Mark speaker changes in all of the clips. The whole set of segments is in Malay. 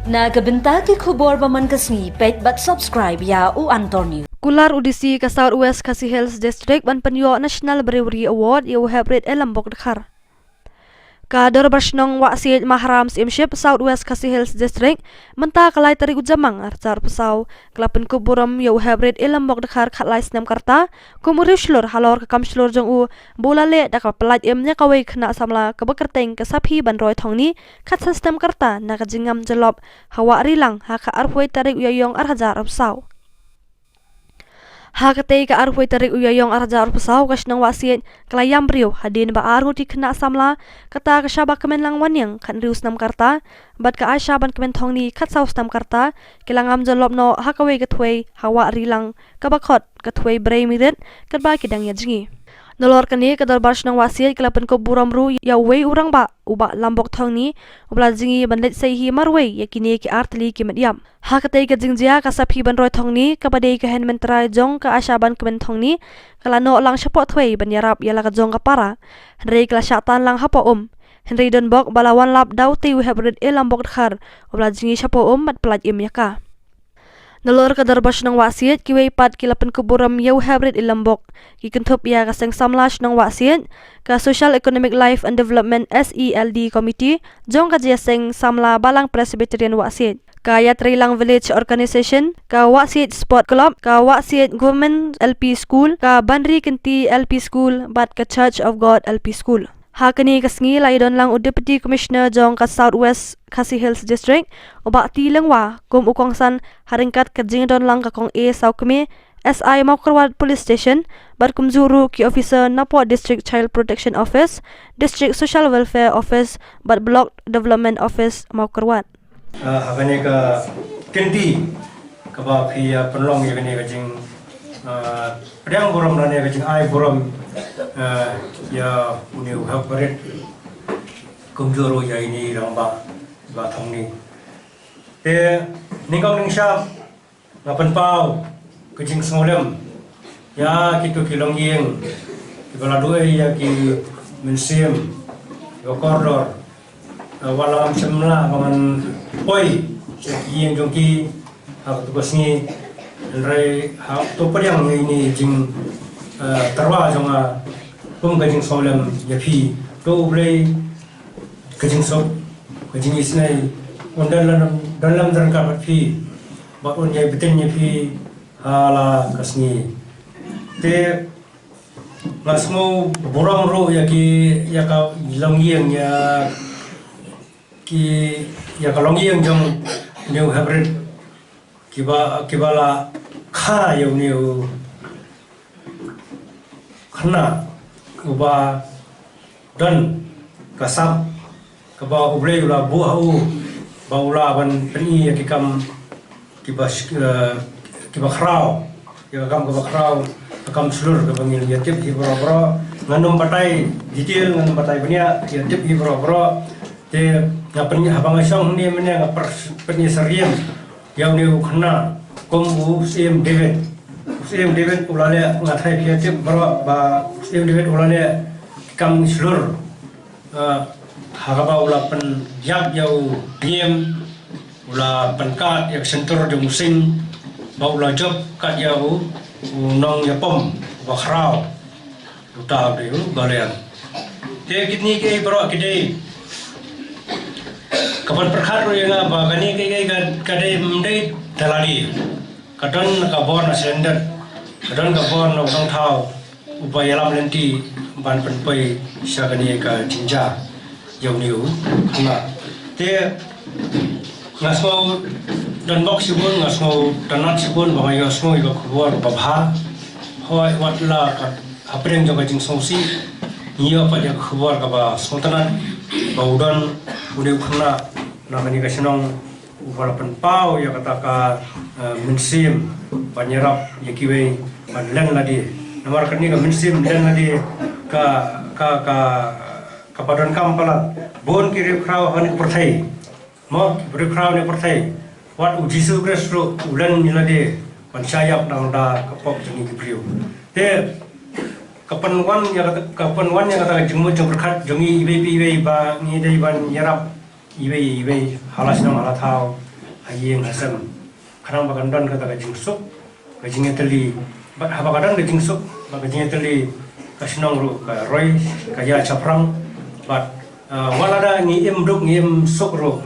Speaker 1: Nagabenta ki khubor baman kasni page but subscribe ya u Antonio.
Speaker 2: Kular udisi ka Southwest Khasi Hills District ban penyo National Brewery Award yu hybrid elambok dekhar. Ka dorbashnong wa siet mahram simship Southwest Khasi Hills District menta kalai tari ujamang arcar pesau kelapen kuburam yu hybrid elambok dekhar khatlai snam karta kumuri shlur halor ka kam shlur jong u bolale da ka pelaj emnya kawai khna samla ka bekerteng ka saphi ban roi thongni khat sistem karta na ka jingam jelop hawa rilang ha ka arhoi tari uyayong arhajar pesau. Hakatei ka arhoi tarik uyayong arja arpasau kasnang wasiet kelayam brio hadin ba arhu di kena samla kata ka syabak kemen lang wanyang kan rius nam karta bat ka asyaban kemen thongni khat saus nam karta kilangam jalop no hakawe gatwei hawa rilang kabakot gatwei brei miret katba kidang ya jingi nolor kani ka darbar snang wasiet kelapen ko buram ru ya wei urang ba uba lambok thongni ubla jingi bandet sei hi marwei yakini ki artli ki mediam hakatei ka jingjia ka saphi ban roi thongni ka badei ka hen mentrai jong ka asyaban kemen thongni kala no lang syapo thwei ban yarap yala ka jong ka para henrei kala syatan lang hapo henrei don bok balawan lap dau ti hybrid elambok khar ubla jingi syapo mat pelaj im yaka Nolor ka darbas ng wasiet kiway pat kilapan kuburam yaw hybrid ilambok kikentup ya kaseng samlash ng wasiet ka Social Economic Life and Development SELD Committee jong ka jaseng samla balang Presbyterian wasiet ka Yatrilang Village Organization ka wasiet Sport Club ka wasiet Government LP School ka Banri Kenti LP School bat ka Church of God LP School. Hakani kasngi laidon lang u Deputy Commissioner jong ka Southwest Khasi Hills District uba ti lengwa kum ukongsan haringkat ka jingdon lang ka kong e saukmi SI Maukarwat Police Station bar kumjuru ki officer Napo District Child Protection Office District Social Welfare Office bar Block Development Office Maukarwat.
Speaker 3: Hakani ka kenti ka ba phi penlong yakani ka jing pedang borom rane ka jing ai borom ya uniu hapret kumjoro ya ini ramba ba thongni te ningong ningsha ngapan pau kejing sngolem ya kitu kilong yeng kibala duai ya ki mensim yo koridor walam semla bangan poi yeng jongki hak tugasni rai hak to pariang ini jing tarwa jonga kum kejing sngolem ya phi to blai kejing so kejing isnai dalam rangka phi bakun ya betin ya phi hala kasni te ngasmo boram ro ya ki ya ka longiang ya ki ya ka longiang jong new hybrid kibala kha yo new khna uba dan kasap kaba ublei ula buau baula ban peni kikam kibas kiba khrau ya kam kiba khrau kam slur ka bangil ya tip ibro nganum patai detail nganum patai bania ya tip ibro te ngapeni habang asong ni menya ngapar peni seriam yang ni khna kombu sim David ulale ngathai pia tip bro ba sim David ulale kam slur hagaba ula pen yak yau diem ula penkat yak sentur de musim ba ula job kat yau nong ya pom ba khrau uta de galean te kitni ke bro kide kapan perkhat ro yang ba kani ke kade mdei dalali kadon ka bon ascended kadon ka bon no sang thau upaya lam lenti ban penpai sagani ka jinja yau niu kena te ngasmo dan box sibun ngasmo tanat sibun bangai ngasmo iko keluar babha hoi watla ka apreng joga jing songsi niyo pa ya keluar ka ba sontanan baudan udah kena namanya kasenong walaupun pau ya kata ka mensim panyerap ya kiwe manlen ladi nomor kini ka mensim dan ladi kapadan kampalat bon kiri krau hanik perthai mo kiri krau ne perthai wat ujisu kresro ulan nilade pansayap nang da kapok jeni kipriu te kapan wan yang kata jengmu jeng berkat jengi ibe ba ni dai ban yarap ibe halas nang halatau hayeng hasam karang bagandan kata kajing suk kajing eteli bat habagadang kajing suk kajing eteli kasinong ru ka roy kaya caprang bat walada ngi duk ngi suk ru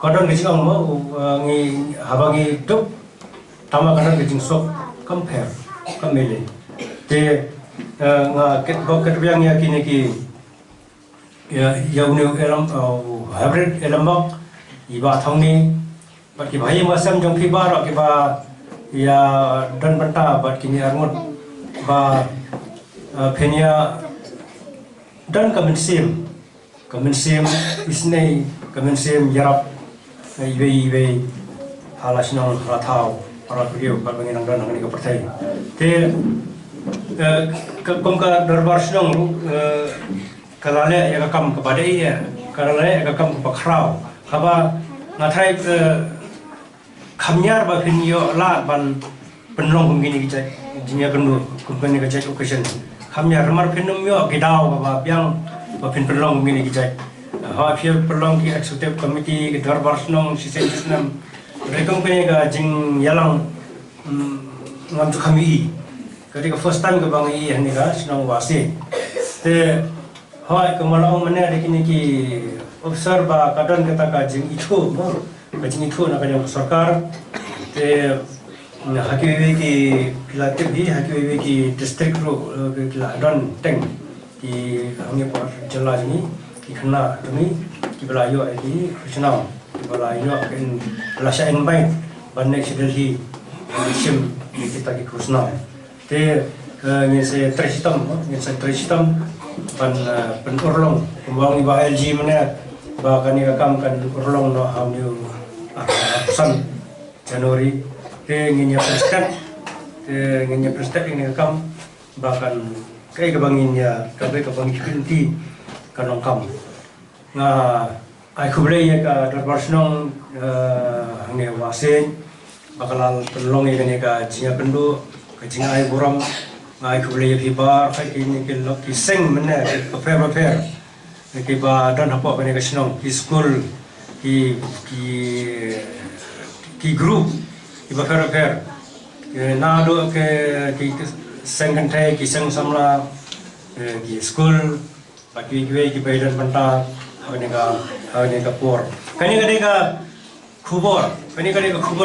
Speaker 3: kadang kajing ang mau ngi habangi duk tama kadang kajing suk compare kamele te nga ket boket yang yakini ki ya unu elam hybrid elambak iba thongni bat ki bhai masam jong ki bar ki ba ya dan banta bat kini armut ba phenia dan kamen sim isnei kamen sim yarap ibe halasnong rathau para video bat banginang dan ngani ka pertai te komka darbar snong kalale ya kam kepada iya kalale ya kam kepakrau kaba ngathai khamnyar ba pinyo la ban penlong begini kita jinya kendu kumpani ka cek occasion khamnyar mar pinum yo gidau ba biang ba pin penlong begini kita ha fier penlong ki executive committee ke darbar snong sisen snam rekom kene ka jing yalang ngam tu kami ketika first time ke bang i hani ka snong wasi te hai kemalang mana ada kini ki observe ba kadang kata kajing itu kajing itu nak kajing sarkar te hakiwi ki pilatif hi hakiwi ki district ro ki ladon teng ki hamnya par jelas ni ki khana tumi ki belayo ai krishna ki belayo in lasha in bain banne sidhi sim kita ki krishna te ni se tristam pan urlong kembang iba LG mana ba kani kam kan urlong no hamyu san Januari te nginya prestat ini kam bahkan kai kebanginnya kabe kebang kinti kanong kam nga ai khuble ya ka darbar snong nge wasen bakalal penlong ini ka jinga pendu ka jinga ai buram ngai khuble ya pibar kai ini ke lok ki seng mena prepare ki ba dan apa ka snong ki school ki group ki ba prepare na do ke ki seng kan thai ki seng samla ki school bagi gue ki badan banta hawne ka por kani ka khubor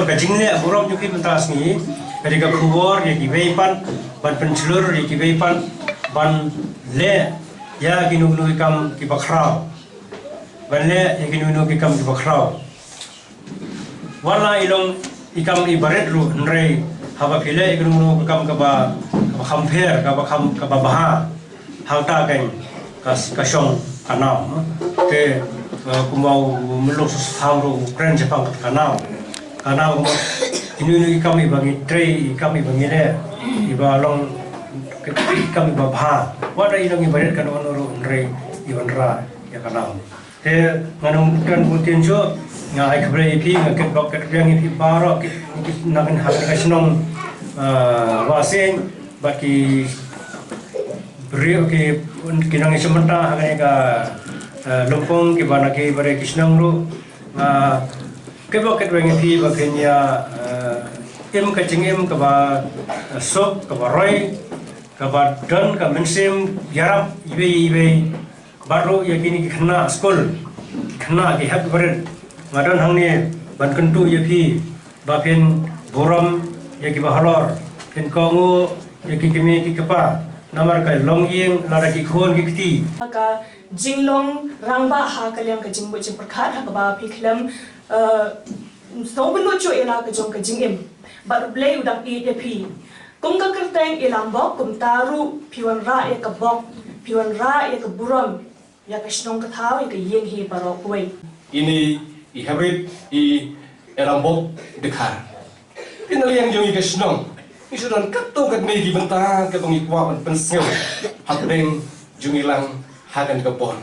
Speaker 3: ka jingle borom juki pentas ni kani ka khubor ye ki pan ban pencelur ye ki pan ban le ya ki nu kam ki bakrau ban le ye ki nu kam ki bakrau wala ilong ikam ibaret ru nrei haba phile ki nu kam ka ba khampher ka ba baha halta kan kasong kanam ke kumau melong susahro kren Jepang kanam ini kami bagi tray kami bagi le iba long kami babha wada inong ibarat kan onoro nrei iwanra ya kanam te nganong kan putin jo nga ai khabre ipi nga ket bok ket yang ipi baro nakan hak kasnong wasen baki beri ke kinang sementa hanya ka lumpung ke bana ke bare kisnang ru ke boket wengi pi bakenya em ka cingem ka ba sop ka ba roy ka ba don ka mensim yarap ibe baru yakini khna school khna ke hak bare ngadon hangni ban kentu ye pi ba pen boram ye ki ba halor pen kongu ye ki kemi ki kapa namar ka longyeng lara ki khon ki kti
Speaker 4: ka jinglong rangba ha kalyam ka jingbo jing prakhat ha ba phiklam sobno cho ela ka jong ka jingem bar blay udang ep kum ka kerteng elam bok kum taru piwan ra e ka bok piwan ra e ka buram ya ka snong ka thau e ka yeng hi baro koi
Speaker 5: ini i hybrid i elam bok dekhar inali yang jong i ka snong isuran kato kat nei di benta ke bangi kwa pensio hakdeng jungilang hagan ke pon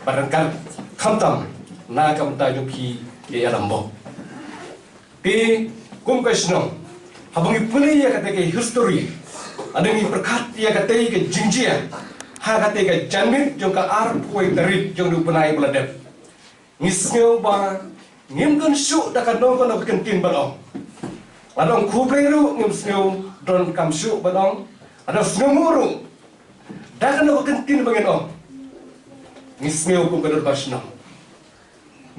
Speaker 5: barangkal khamtam na kam ta juki e alambo ti kum kasno habangi puli ya kate ke history adangi perkat ya kate ke jingjia ha kate ke janmit jong ka ar poi tarit jong du panai bladep ngisnyo ba ngim kan syuk dah kan dong kan kentin balong adong kubreru ngim sneu don kam syuk balong adong snumuru dah kan kentin bangen om ngisneu kum kador basno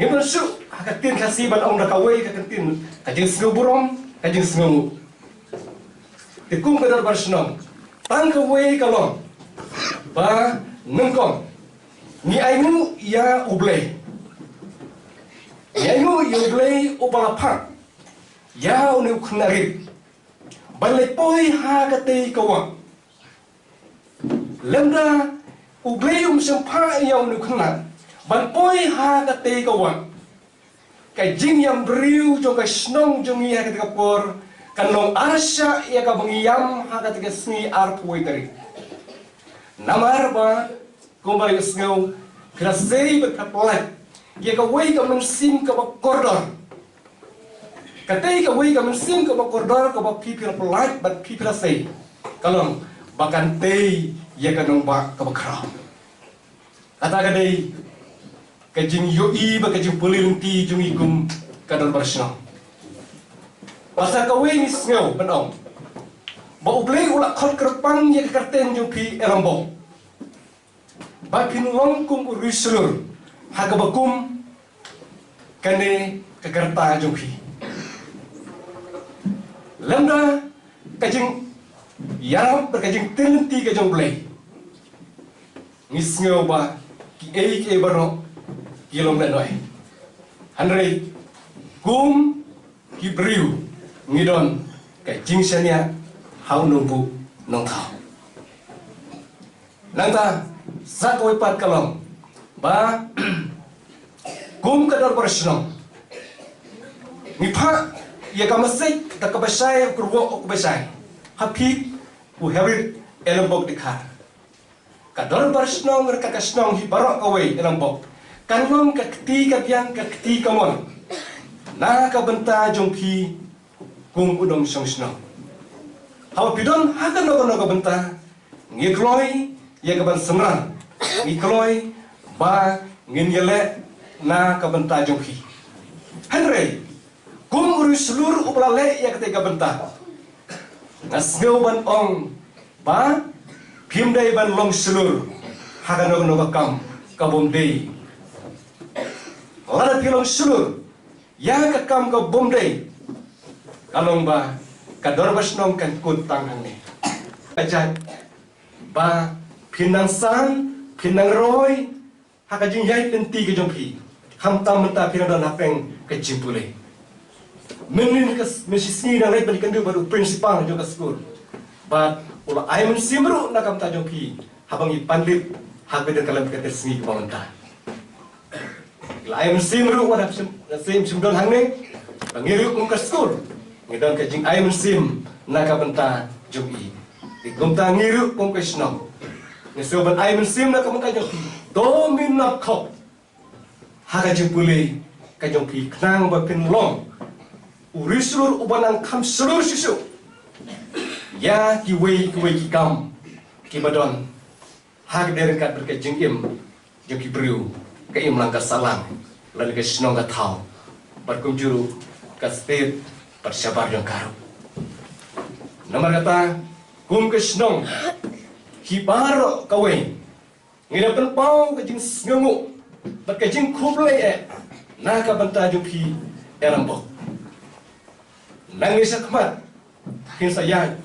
Speaker 5: ngim kan syuk hakatin kasih balong dah kawai ka kentin kajing sneu burom kajing sneu tikum kador basno tang kawai kalong ba nengkong ni ainu ya ublay Yayu yublay upalapak ya unu knarit balai poi ha kate kawa lemda ublay sempa ya unu knat bal poi ha kate kawa kai jing yang beriu jong kai snong jong ya kate kapor kanong arsya ya ka bangiyam ha kate sni arpoi tari namar ba kumbay sngo krasei betaplat ya ka wei ka mensim ka koridor katei ka wei ka mensim ka koridor ka pipil pelat bat pipil sei kalong bakan tei ya ka nong ba ka kram kata ka dei ka jing yoi ba ka jing pulinti jung ikum ka dal barsno pasal ka wei ni sngo benong ba ublei ula khot kerpang ya ka karten jung pi erambo ba pinulong kum urusulur hagabakum kane kegerta jungki lemda kajing yarap berkajing telenti kajong blay ngisngo ba ki ke baro kilom lenoi hanrei kum ki briu ngidon kajing sania hau numpu nong thau nanta sakoi pat kalong ba kum kadar bersnong mipa ya kamasik tak kabasai kurwo kabasai hapi u herit elambok dikar kadar bersnong mereka kasnong hi barok away elambok kanlong kakti kabiang kakti kamon na kabenta jongki kum udong songsnong hawa pidon hakan no kabenta ngikloi ya kaban semran ngikloi ba ngin yele na kabenta jongki Henry kum uru seluruh upalale ya ketika benta ngasngeu ban ong ba pimdai ban long seluruh hagan no kam kabomdei lada pilong seluruh ya ka kam kabomdei kalong ba kador basnong kan kutang hang ni ajat ba pinang san pinang roy hakajing yai tenti ke jongki hamtam menta pinang hapeng ke cimpule menin ke mesisni dan lain balikan dia baru prinsipal juga sekolah but ulah ayam simru nak kam ta jongki habang ipandip hak beda kalam kata sini pemanta ulah ayam simru wada sim simdon hang ni bangiru ke sekolah ngidon ke jing ayam sim nak kam ta jongki dikumta ngiru ke snong ngesoban ayam sim nak kam ta jongki dominat kau hak jimpule kajong pi knang ba pin long urisulur ubanang kam seluruh susu ya ki wei ki kam ki badon hak derekat berkajing im joki briu ke im langka salam lalu ke snong ka thau berkum juru ka state persyabar yang karu nomor kata kum ke snong ki baro kawe ngidapan pau kajing sngongu berkajing kublai naka banta jumpi erambok nangis akmat kin saya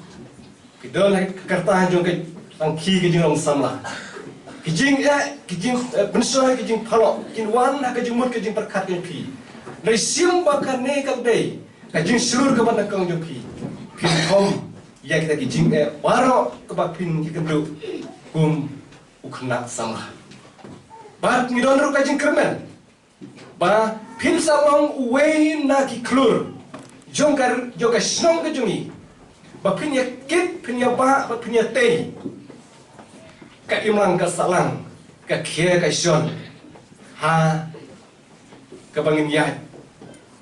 Speaker 5: kidol kerta jong ke tangki ke jing samla kijing pensoi kijing phalo kin wan ha kijing mut kijing perkat jumpi dari sim bakar ne kal dei kijing seluruh ke banta kang jumpi pin thom ya kita kijing baro ke bak pin kidru kum ukna samla bat ngidon ru kijing kermen ba pin salong uwe na ki klur jongkar joga snong ke jungi ba pin ya kit pin ya ba pin ya tei ka imlang ka salang ka khia ka shon ha ka bangin ya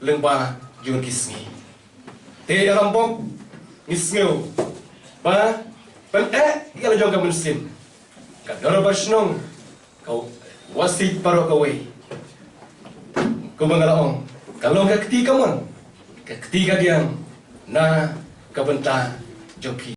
Speaker 5: lengba jung kisni te rambok misngeu ba pen ya jongka muslim ka doro ba snong kau wasit paro ka we kumangalaong Kalau ke ketiga mon, ke ketiga diam na kebenta joki.